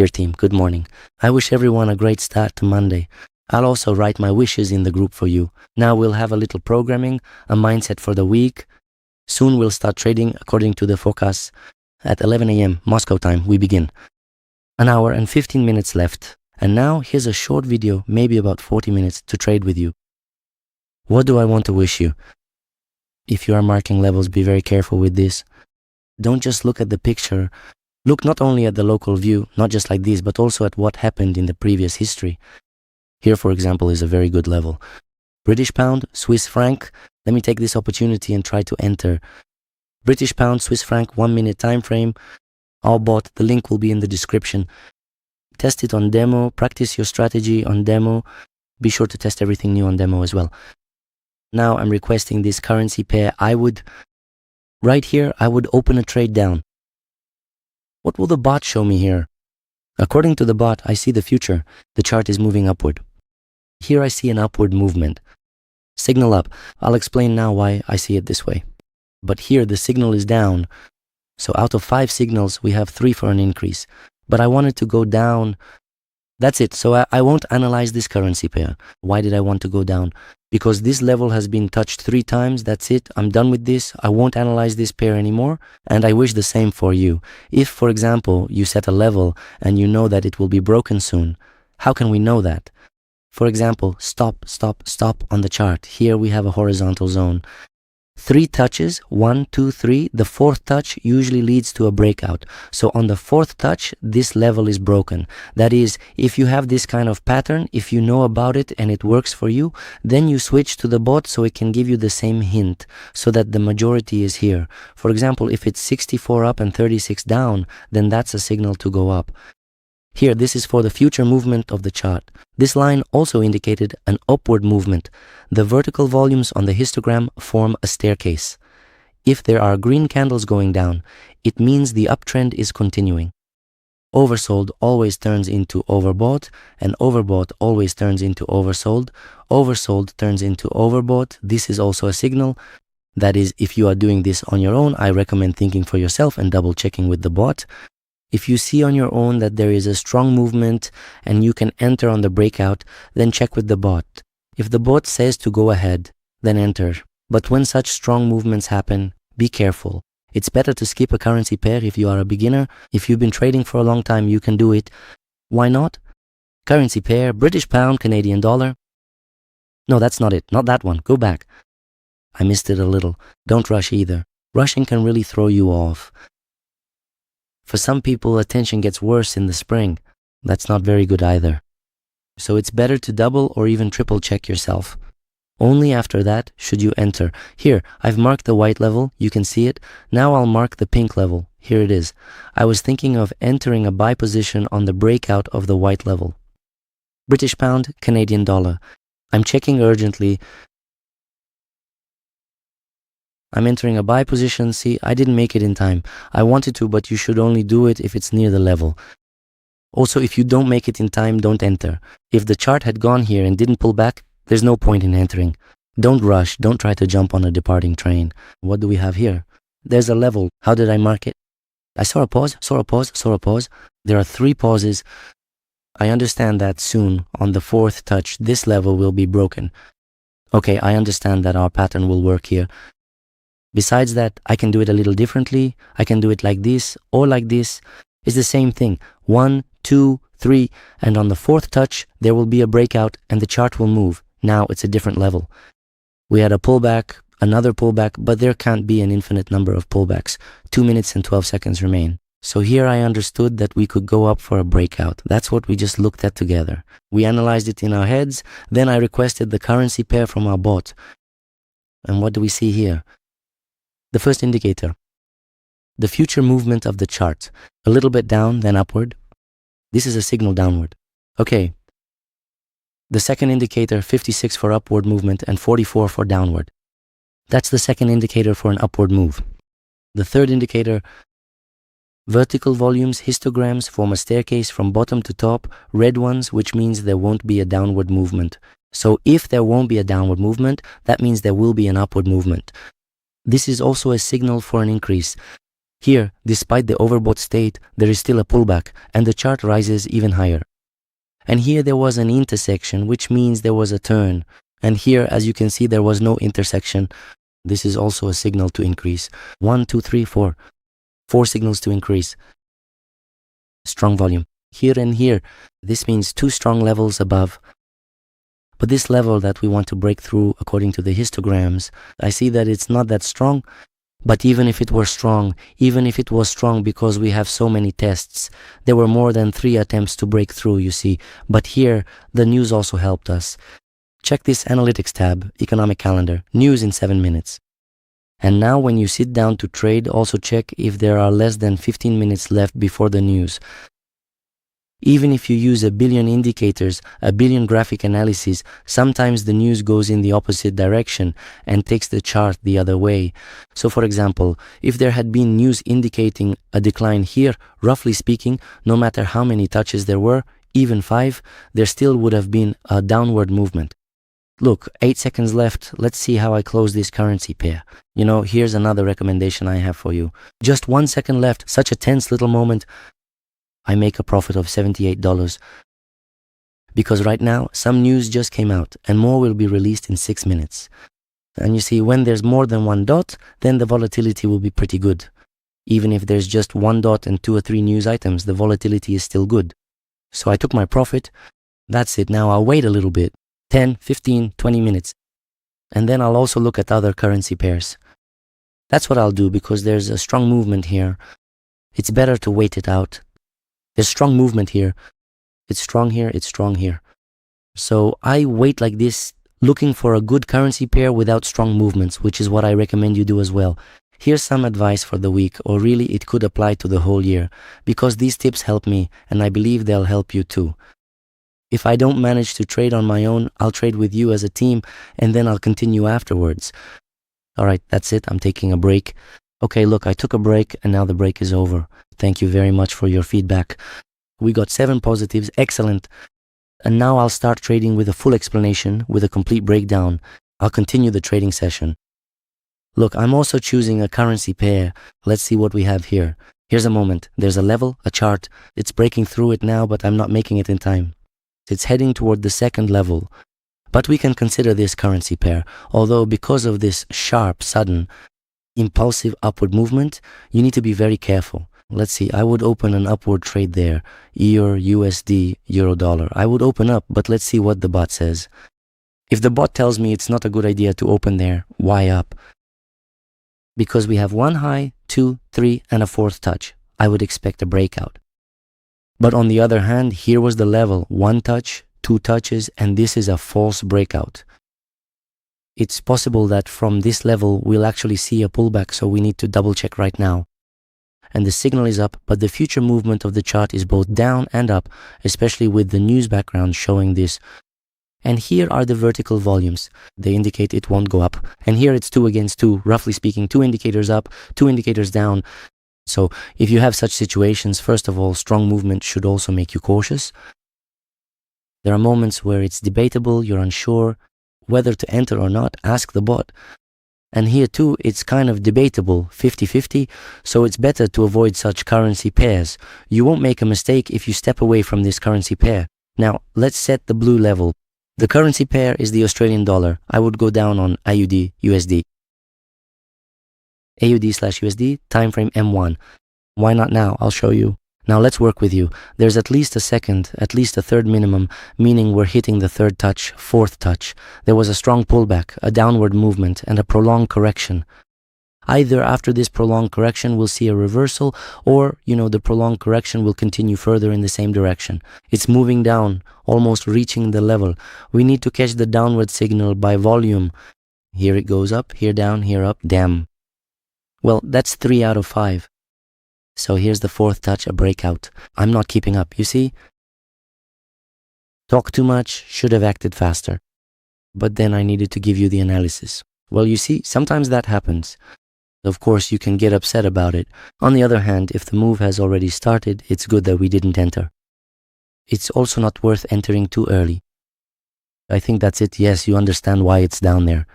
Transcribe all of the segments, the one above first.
Dear team, good morning. I wish everyone a great start to Monday. I'll also write my wishes in the group for you. Now we'll have a little programming, a mindset for the week. Soon we'll start trading according to the forecast. At 11 a.m. Moscow time, we begin. An hour and 15 minutes left. And now here's a short video, maybe about 40 minutes, to trade with you. What do I want to wish you? If you are marking levels, be very careful with this. Don't just look at the picture. Look not only at the local view, not just like this, but also at what happened in the previous history. Here, for example, is a very good level. British pound, Swiss franc. Let me take this opportunity and try to enter. British pound, Swiss franc, 1 minute time frame. All bought. The link will be in the description. Test it on demo. Practice your strategy on demo. Be sure to test everything new on demo as well. Now I'm requesting this currency pair. Right here, I would open a trade down. What will the bot show me here? According to the bot, I see the future. The chart is moving upward. Here I see an upward movement. Signal up. I'll explain now why I see it this way. But here the signal is down. So out of 5 signals, we have 3 for an increase. But I wanted to go down. That's it. So I won't analyze this currency pair. Why did I want to go down? Because this level has been touched 3 times. That's it. I'm done with this. I won't analyze this pair anymore. And I wish the same for you. If, for example, you set a level and you know that it will be broken soon, how can we know that? For example, stop on the chart. Here we have a horizontal zone. 3 touches, 1, 2, 3. The 4th touch usually leads to a breakout. So on the 4th touch, this level is broken. That is, if you have this kind of pattern, if you know about it and it works for you, then you switch to the bot so it can give you the same hint so that the majority is here. For example, if it's 64 up and 36 down, then that's a signal to go up. Here, this is for the future movement of the chart. This line also indicated an upward movement. The vertical volumes on the histogram form a staircase. If there are green candles going down, it means the uptrend is continuing. Oversold always turns into overbought, and overbought always turns into oversold. Oversold turns into overbought. This is also a signal. That is, if you are doing this on your own, I recommend thinking for yourself and double checking with the bot. If you see on your own that there is a strong movement and you can enter on the breakout, then check with the bot. If the bot says to go ahead, then enter. But when such strong movements happen, be careful. It's better to skip a currency pair if you are a beginner. If you've been trading for a long time, you can do it. Why not? Currency pair, British pound, Canadian dollar. No, that's not it. Not that one. Go back. I missed it a little. Don't rush either. Rushing can really throw you off. For some people, attention gets worse in the spring. That's not very good either. So it's better to double or even triple check yourself. Only after that should you enter. Here, I've marked the white level. You can see it. Now I'll mark the pink level. Here it is. I was thinking of entering a buy position on the breakout of the white level. British pound, Canadian dollar. I'm checking urgently. I'm entering a buy position. See, I didn't make it in time. I wanted to, but you should only do it if it's near the level. Also, if you don't make it in time, don't enter. If the chart had gone here and didn't pull back, there's no point in entering. Don't rush. Don't try to jump on a departing train. What do we have here? There's a level. How did I mark it? I saw a pause, saw a pause, saw a pause. There are 3 pauses. I understand that soon, on the 4th touch, this level will be broken. Okay, I understand that our pattern will work here. Besides that, I can do it a little differently. I can do it like this or like this. It's the same thing. 1, 2, 3, and on the 4th touch, there will be a breakout and the chart will move. Now it's a different level. We had a pullback, another pullback, but there can't be an infinite number of pullbacks. 2 minutes and 12 seconds remain. So here I understood that we could go up for a breakout. That's what we just looked at together. We analyzed it in our heads. Then I requested the currency pair from our bot. And what do we see here? The first indicator, the future movement of the chart, a little bit down, then upward. This is a signal downward. Okay. The second indicator, 56 for upward movement and 44 for downward. That's the second indicator for an upward move. The third indicator, vertical volumes, histograms form a staircase from bottom to top, red ones, which means there won't be a downward movement. So if there won't be a downward movement, that means there will be an upward movement. This is also a signal for an increase. Here, despite the overbought state, there is still a pullback and the chart rises even higher. And here there was an intersection, which means there was a turn. And here, as you can see, there was no intersection. This is also a signal to increase. 1, 2, 3, 4. 4 signals to increase. Strong volume. Here and here, this means 2 strong levels above. But this level that we want to break through, according to the histograms, I see that it's not that strong. But even if it were strong, even if it was strong because we have so many tests, there were more than 3 attempts to break through, you see. But here, the news also helped us. Check this analytics tab, economic calendar, news in 7 minutes. And now when you sit down to trade, also check if there are less than 15 minutes left before the news. Even if you use a billion indicators, a billion graphic analyses, sometimes the news goes in the opposite direction and takes the chart the other way. So for example, if there had been news indicating a decline here, roughly speaking, no matter how many touches there were, even 5, there still would have been a downward movement. Look, 8 seconds left. Let's see how I close this currency pair. You know, here's another recommendation I have for you. Just 1 second left, such a tense little moment. I make a profit of $78. Because right now, some news just came out and more will be released in 6 minutes. And you see, when there's more than 1 dot, then the volatility will be pretty good. Even if there's just 1 dot and 2 or 3 news items, the volatility is still good. So I took my profit. That's it. Now I'll wait a little bit. 10, 15, 20 minutes. And then I'll also look at other currency pairs. That's what I'll do because there's a strong movement here. It's better to wait it out. There's strong movement here. It's strong here, it's strong here. So I wait like this, looking for a good currency pair without strong movements, which is what I recommend you do as well. Here's some advice for the week, or really it could apply to the whole year, because these tips help me, and I believe they'll help you too. If I don't manage to trade on my own, I'll trade with you as a team, and then I'll continue afterwards. All right, that's it. I'm taking a break. Okay, look, I took a break, and now the break is over. Thank you very much for your feedback. We got 7 positives, excellent. And now I'll start trading with a full explanation, with a complete breakdown. I'll continue the trading session. Look, I'm also choosing a currency pair. Let's see what we have here. Here's a moment. There's a level, a chart. It's breaking through it now, but I'm not making it in time. It's heading toward the second level. But we can consider this currency pair, although because of this sharp, sudden, impulsive upward movement, you need to be very careful. Let's see, I would open an upward trade there. EUR, USD, Euro dollar. I would open up, but let's see what the bot says. If the bot tells me it's not a good idea to open there, why up? Because we have 1 high, 2, 3, and a 4th touch. I would expect a breakout. But on the other hand, here was the level, 1 touch, 2 touches, and this is a false breakout. It's possible that from this level, we'll actually see a pullback, so we need to double check right now. And the signal is up, but the future movement of the chart is both down and up, especially with the news background showing this. And here are the vertical volumes. They indicate it won't go up. And here it's 2 against 2, roughly speaking, 2 indicators up, 2 indicators down. So if you have such situations, first of all, strong movement should also make you cautious. There are moments where it's debatable, you're unsure whether to enter or not, ask the bot. And here too, it's kind of debatable, 50-50, so it's better to avoid such currency pairs. You won't make a mistake if you step away from this currency pair. Now, let's set the blue level. The currency pair is the Australian dollar. I would go down on AUD, USD. AUD/USD, time frame M1. Why not now? I'll show you. Now let's work with you. There's at least a second, at least a third minimum, meaning we're hitting the 3rd touch, 4th touch. There was a strong pullback, a downward movement, and a prolonged correction. Either after this prolonged correction, we'll see a reversal, or, the prolonged correction will continue further in the same direction. It's moving down, almost reaching the level. We need to catch the downward signal by volume. Here it goes up, here down, here up, damn. Well, that's 3 out of 5. So here's the 4th touch, a breakout. I'm not keeping up, you see? Talk too much, should have acted faster. But then I needed to give you the analysis. Well, you see, sometimes that happens. Of course, you can get upset about it. On the other hand, if the move has already started, it's good that we didn't enter. It's also not worth entering too early. I think that's it. Yes, you understand why it's down there.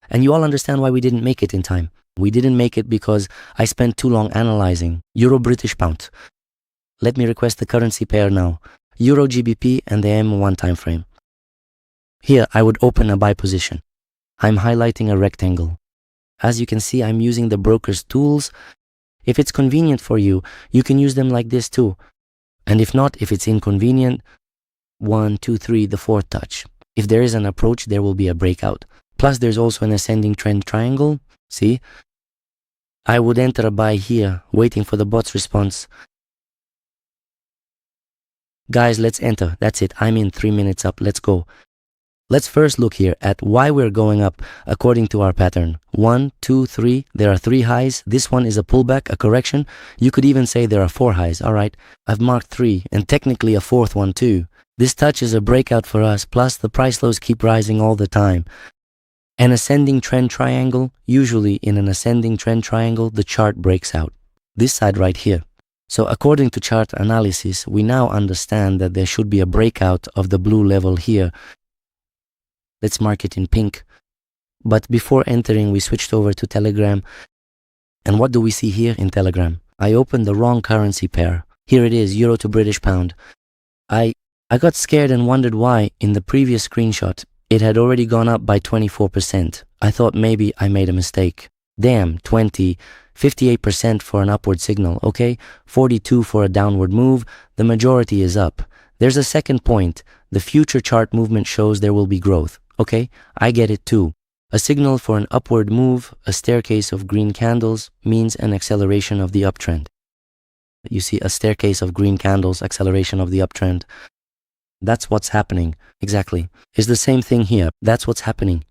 And you all understand why we didn't make it in time. We didn't make it because I spent too long analyzing. Euro British pound. Let me request the currency pair now. Euro GBP and the M1 time frame. Here, I would open a buy position. I'm highlighting a rectangle. As you can see, I'm using the broker's tools. If it's convenient for you, you can use them like this too. And if not, if it's inconvenient, 1, 2, 3, the fourth touch. If there is an approach, there will be a breakout. Plus, there's also an ascending trend triangle. See? I would enter a buy here, waiting for the bot's response. Guys, let's enter. That's it. I'm in 3 minutes up. Let's go. Let's first look here at why we're going up according to our pattern. 1, 2, 3. There are 3 highs. This one is a pullback, a correction. You could even say there are 4 highs. All right. I've marked 3 and technically a 4th one too. This touch is a breakout for us. Plus, the price lows keep rising all the time. An ascending trend triangle. Usually in an ascending trend triangle, the chart breaks out. This side right here. So according to chart analysis, we now understand that there should be a breakout of the blue level here. Let's mark it in pink. But before entering, we switched over to Telegram. And what do we see here in Telegram? I opened the wrong currency pair. Here it is, Euro to British pound. I got scared and wondered why in the previous screenshot it had already gone up by 24%. I thought maybe I made a mistake. Damn, 20, 58% for an upward signal, okay? 42 for a downward move. The majority is up. There's a second point. The future chart movement shows there will be growth. Okay, I get it too. A signal for an upward move, a staircase of green candles, means an acceleration of the uptrend. You see a staircase of green candles, acceleration of the uptrend. That's what's happening. Exactly. It's the same thing here. That's what's happening.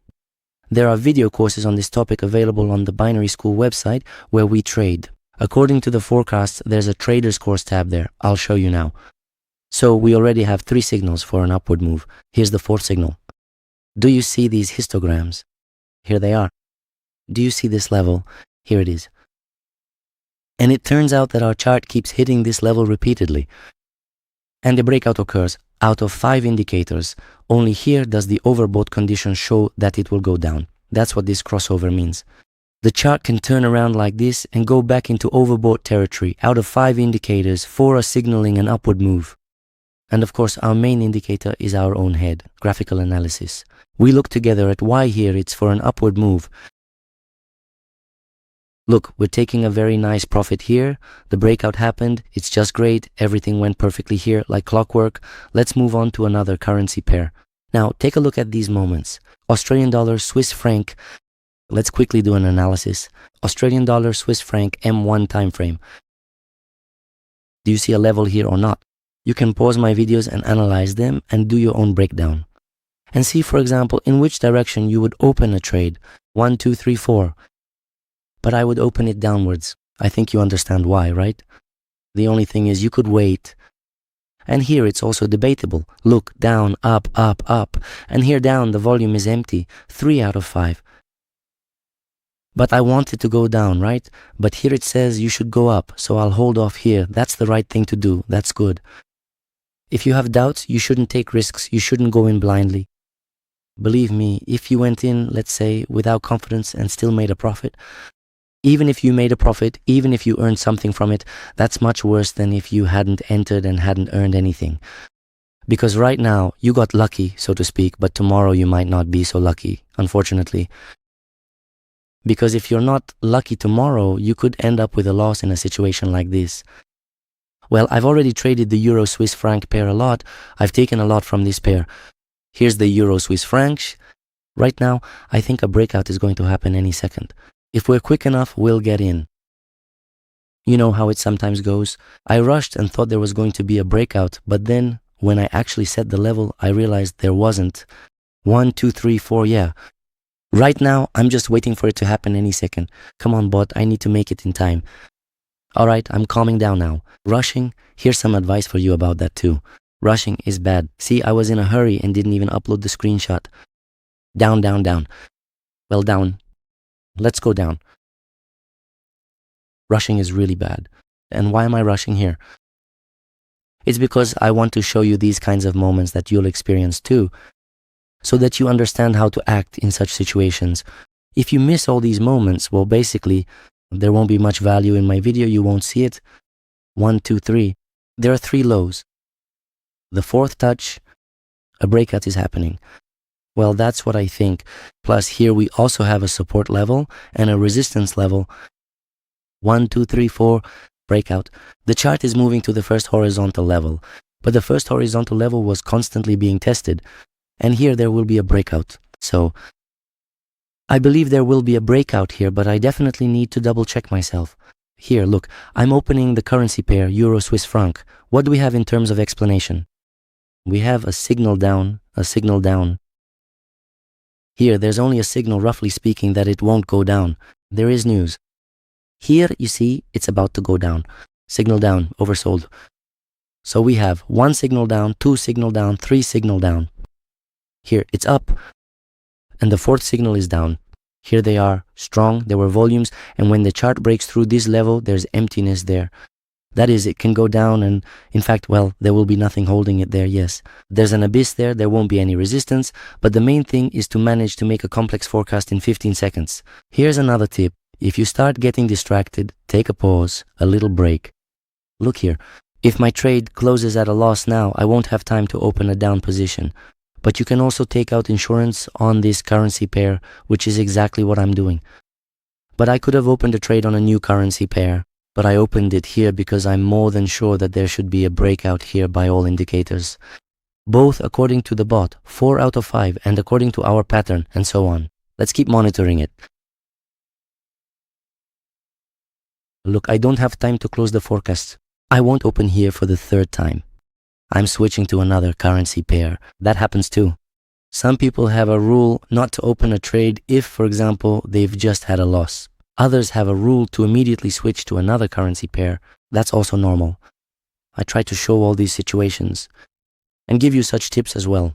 There are video courses on this topic available on the Binary School website where we trade. According to the forecast, there's a trader's course tab there. I'll show you now. So we already have 3 signals for an upward move. Here's the 4th signal. Do you see these histograms? Here they are. Do you see this level? Here it is. And it turns out that our chart keeps hitting this level repeatedly. And the breakout occurs. Out of 5 indicators, only here does the overbought condition show that it will go down. That's what this crossover means. The chart can turn around like this and go back into overbought territory. Out of 5 indicators, 4 are signaling an upward move. And of course, our main indicator is our own head, graphical analysis. We look together at why here it's for an upward move. Look, we're taking a very nice profit here. The breakout happened. It's just great. Everything went perfectly here like clockwork. Let's move on to another currency pair. Now, take a look at these moments. Australian dollar, Swiss franc. Let's quickly do an analysis. Australian dollar, Swiss franc, M1 time frame. Do you see a level here or not? You can pause my videos and analyze them and do your own breakdown. And see, for example, in which direction you would open a trade. 1, 2, 3, 4. But I would open it downwards. I think you understand why, right? The only thing is you could wait. And here it's also debatable. Look, down, up, up, up. And here down the volume is empty. 3 out of 5. But I want it to go down, right? But here it says you should go up. So I'll hold off here. That's the right thing to do. That's good. If you have doubts, you shouldn't take risks. You shouldn't go in blindly. Believe me, if you went in, let's say, without confidence and still made a profit, even if you made a profit, even if you earned something from it, that's much worse than if you hadn't entered and hadn't earned anything. Because right now, you got lucky, so to speak, but tomorrow you might not be so lucky, unfortunately. Because if you're not lucky tomorrow, you could end up with a loss in a situation like this. Well, I've already traded the Euro-Swiss franc pair a lot. I've taken a lot from this pair. Here's the Euro-Swiss franc. Right now, I think a breakout is going to happen any second. If we're quick enough, we'll get in. You know how it sometimes goes. I rushed and thought there was going to be a breakout, but then when I actually set the level, I realized there wasn't. 1, 2, 3, 4, yeah. Right now, I'm just waiting for it to happen any second. Come on, bot, I need to make it in time. All right, I'm calming down now. Rushing, here's some advice for you about that too. Rushing is bad. See, I was in a hurry and didn't even upload the screenshot. Down, down, down. Well, down. Let's go down. Rushing is really bad. And why am I rushing here? It's because I want to show you these kinds of moments that you'll experience too, so that you understand how to act in such situations. If you miss all these moments, well, basically, there won't be much value in my video. You won't see it. 1, 2, 3. There are 3 lows. The 4th touch, a breakout is happening. Well, that's what I think. Plus, here we also have a support level and a resistance level. 1, 2, 3, 4, breakout. The chart is moving to the first horizontal level, but the first horizontal level was constantly being tested. And here there will be a breakout. So I believe there will be a breakout here, but I definitely need to double check myself. Here, look, I'm opening the currency pair, Euro Swiss franc. What do we have in terms of explanation? We have a signal down, a signal down. Here, there's only a signal, roughly speaking, that it won't go down. There is news. Here, you see, it's about to go down. Signal down, oversold. So we have 1 signal down, 2 signal down, 3 signal down. Here, it's up, and the 4th signal is down. Here they are, strong, there were volumes, and when the chart breaks through this level, there's emptiness there. That is, it can go down and, in fact, well, there will be nothing holding it there, yes. There's an abyss there won't be any resistance, but the main thing is to manage to make a complex forecast in 15 seconds. Here's another tip. If you start getting distracted, take a pause, a little break. Look here, if my trade closes at a loss now, I won't have time to open a down position. But you can also take out insurance on this currency pair, which is exactly what I'm doing. But I could have opened a trade on a new currency pair, but I opened it here because I'm more than sure that there should be a breakout here by all indicators. Both according to the bot, 4 out of 5, and according to our pattern, and so on. Let's keep monitoring it. Look, I don't have time to close the forecast. I won't open here for the 3rd time. I'm switching to another currency pair. That happens too. Some people have a rule not to open a trade if, for example, they've just had a loss. Others have a rule to immediately switch to another currency pair. That's also normal. I try to show all these situations and give you such tips as well.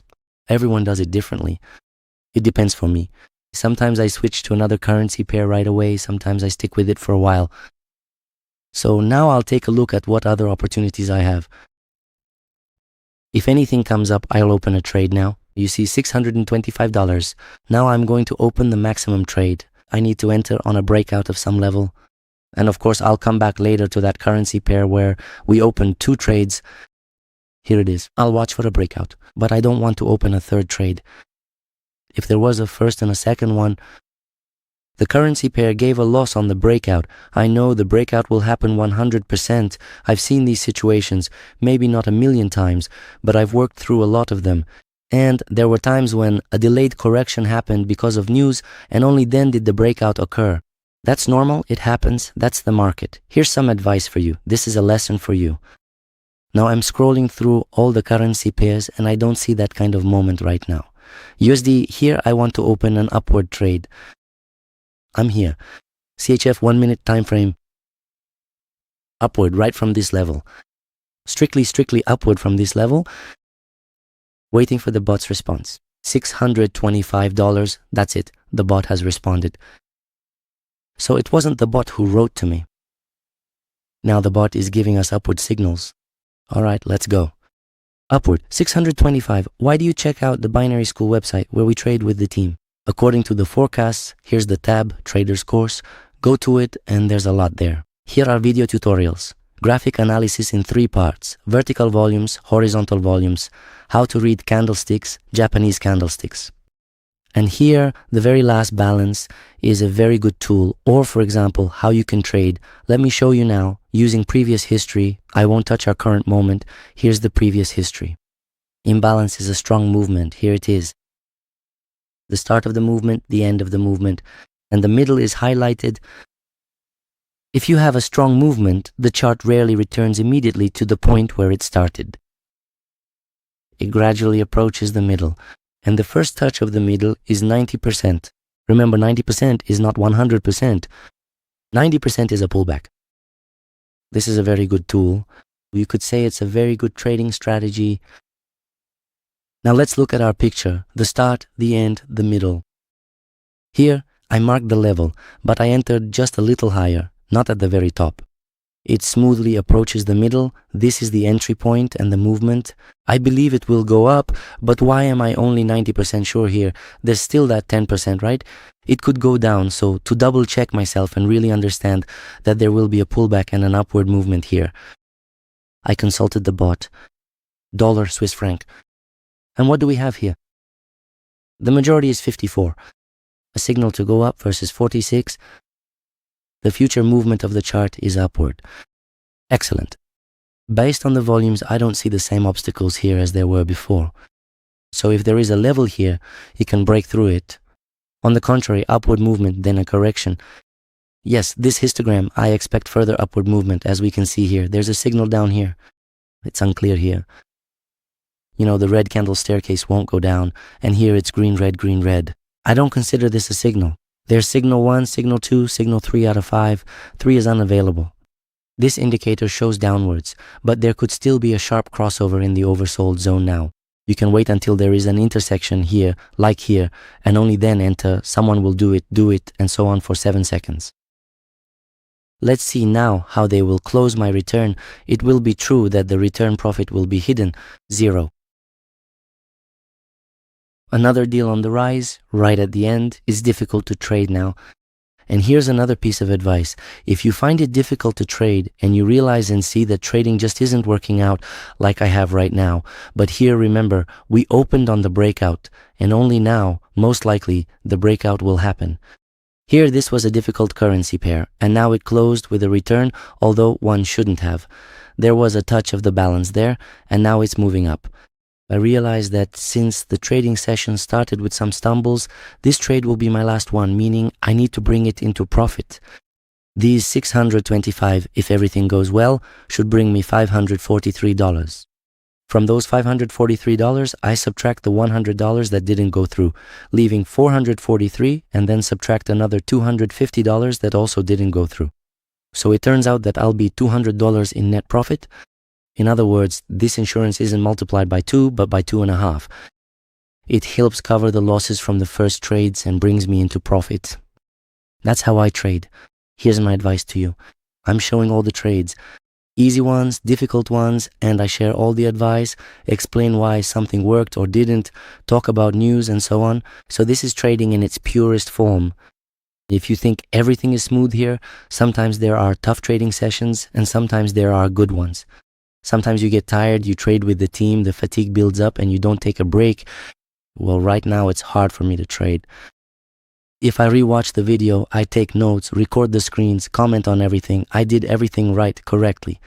Everyone does it differently. It depends for me. Sometimes I switch to another currency pair right away. Sometimes I stick with it for a while. So now I'll take a look at what other opportunities I have. If anything comes up, I'll open a trade now. You see $625. Now I'm going to open the maximum trade. I need to enter on a breakout of some level. And of course, I'll come back later to that currency pair where we opened 2 trades. Here it is. I'll watch for a breakout, but I don't want to open a 3rd trade. If there was a first and a second one, the currency pair gave a loss on the breakout. I know the breakout will happen 100%. I've seen these situations, maybe not a million times, but I've worked through a lot of them. And there were times when a delayed correction happened because of news, and only then did the breakout occur. That's normal, it happens, that's the market. Here's some advice for you. This is a lesson for you. Now I'm scrolling through all the currency pairs and I don't see that kind of moment right now. USD, here I want to open an upward trade. I'm here. CHF 1 minute time frame. Upward right from this level. Strictly upward from this level. Waiting for the bot's response. $625, that's it. The bot has responded. So it wasn't the bot who wrote to me. Now the bot is giving us upward signals. All right, let's go. Upward, 625. Why do you check out the Binary School website where we trade with the team? According to the forecasts, here's the tab, Traders Course. Go to it and there's a lot there. Here are video tutorials. Graphic analysis in 3 parts, vertical volumes, horizontal volumes, how to read candlesticks, Japanese candlesticks. And here, the very last balance is a very good tool, or for example, how you can trade. Let me show you now, using previous history. I won't touch our current moment. Here's the previous history. Imbalance is a strong movement. Here it is. The start of the movement, the end of the movement, and the middle is highlighted. If you have a strong movement, the chart rarely returns immediately to the point where it started. It gradually approaches the middle, and the first touch of the middle is 90%. Remember, 90% is not 100%. 90% is a pullback. This is a very good tool. You could say it's a very good trading strategy. Now let's look at our picture, the start, the end, the middle. Here, I marked the level, but I entered just a little higher. Not at the very top. It smoothly approaches the middle. This is the entry point and the movement. I believe it will go up, but why am I only 90% sure here? There's still that 10%, right? It could go down, so to double check myself and really understand that there will be a pullback and an upward movement here, I consulted the bot, dollar, Swiss franc. And what do we have here? The majority is 54. A signal to go up versus 46. The future movement of the chart is upward. Excellent. Based on the volumes, I don't see the same obstacles here as there were before. So if there is a level here, you can break through it. On the contrary, upward movement, then a correction. Yes, this histogram, I expect further upward movement, as we can see here. There's a signal down here. It's unclear here. You know, the red candle staircase won't go down, and here it's green, red. I don't consider this a signal. There's signal 1, signal 2, signal 3 out of 5. 3 is unavailable. This indicator shows downwards, but there could still be a sharp crossover in the oversold zone now. You can wait until there is an intersection here, like here, and only then enter. Someone will do it, and so on for 7 seconds. Let's see now how they will close my return. It will be true that the return profit will be hidden, 0. Another deal on the rise, right at the end, is difficult to trade now. And here's another piece of advice. If you find it difficult to trade and you realize and see that trading just isn't working out like I have right now, but here remember, we opened on the breakout, and only now, most likely, the breakout will happen. Here this was a difficult currency pair, and now it closed with a return, although one shouldn't have. There was a touch of the balance there, and now it's moving up. I realized that since the trading session started with some stumbles, this trade will be my last one, meaning I need to bring it into profit. These $625, if everything goes well, should bring me $543. From those $543, I subtract the $100 that didn't go through, leaving $443, and then subtract another $250 that also didn't go through. So it turns out that I'll be $200 in net profit. In other words, this insurance isn't multiplied by 2, but by 2.5. It helps cover the losses from the first trades and brings me into profit. That's how I trade. Here's my advice to you. I'm showing all the trades. Easy ones, difficult ones, and I share all the advice, explain why something worked or didn't, talk about news and so on. So this is trading in its purest form. If you think everything is smooth here, sometimes there are tough trading sessions and sometimes there are good ones. Sometimes you get tired, you trade with the team, the fatigue builds up and you don't take a break. Well, right now it's hard for me to trade. If I rewatch the video, I take notes, record the screens, comment on everything. I did everything right, correctly.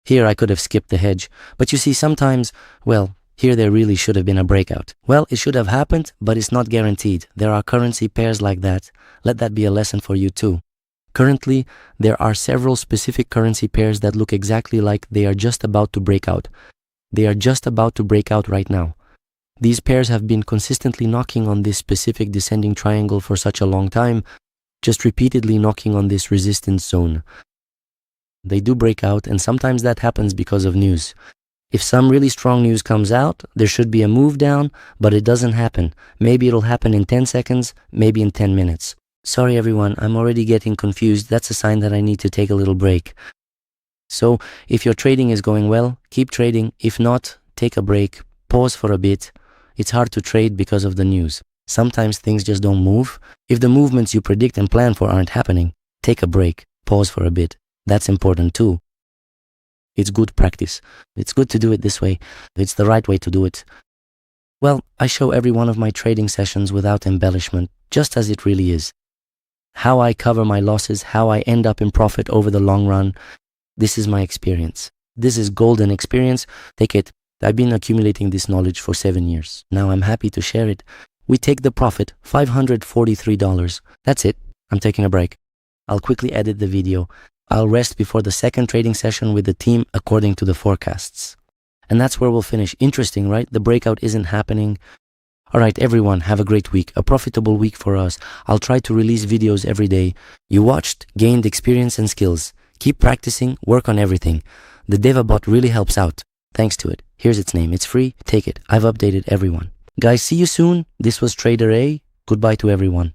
Here I could have skipped the hedge, but you see sometimes, well, here there really should have been a breakout. Well, it should have happened, but it's not guaranteed. There are currency pairs like that. Let that be a lesson for you too. Currently, there are several specific currency pairs that look exactly like they are just about to break out. They are just about to break out right now. These pairs have been consistently knocking on this specific descending triangle for such a long time, just repeatedly knocking on this resistance zone. They do break out, and sometimes that happens because of news. If some really strong news comes out, there should be a move down, but it doesn't happen. Maybe it'll happen in 10 seconds, maybe in 10 minutes. Sorry everyone, I'm already getting confused. That's a sign that I need to take a little break. So, if your trading is going well, keep trading. If not, take a break, pause for a bit. It's hard to trade because of the news. Sometimes things just don't move. If the movements you predict and plan for aren't happening, take a break, pause for a bit. That's important too. It's good practice. It's good to do it this way. It's the right way to do it. Well, I show every one of my trading sessions without embellishment, just as it really is. How I cover my losses, how I end up in profit over the long run. This is my experience. This is golden experience. Take it. I've been accumulating this knowledge for 7 years. Now I'm happy to share it. We take the profit, $543. That's it. I'm taking a break. I'll quickly edit the video. I'll rest before the second trading session with the team according to the forecasts. And that's where we'll finish. Interesting, right? The breakout isn't happening. All right, everyone, have a great week, a profitable week for us. I'll try to release videos every day. You watched, gained experience and skills. Keep practicing, work on everything. The DevaBot really helps out. Thanks to it. Here's its name. It's free. Take it. I've updated everyone. Guys, see you soon. This was Trader A. Goodbye to everyone.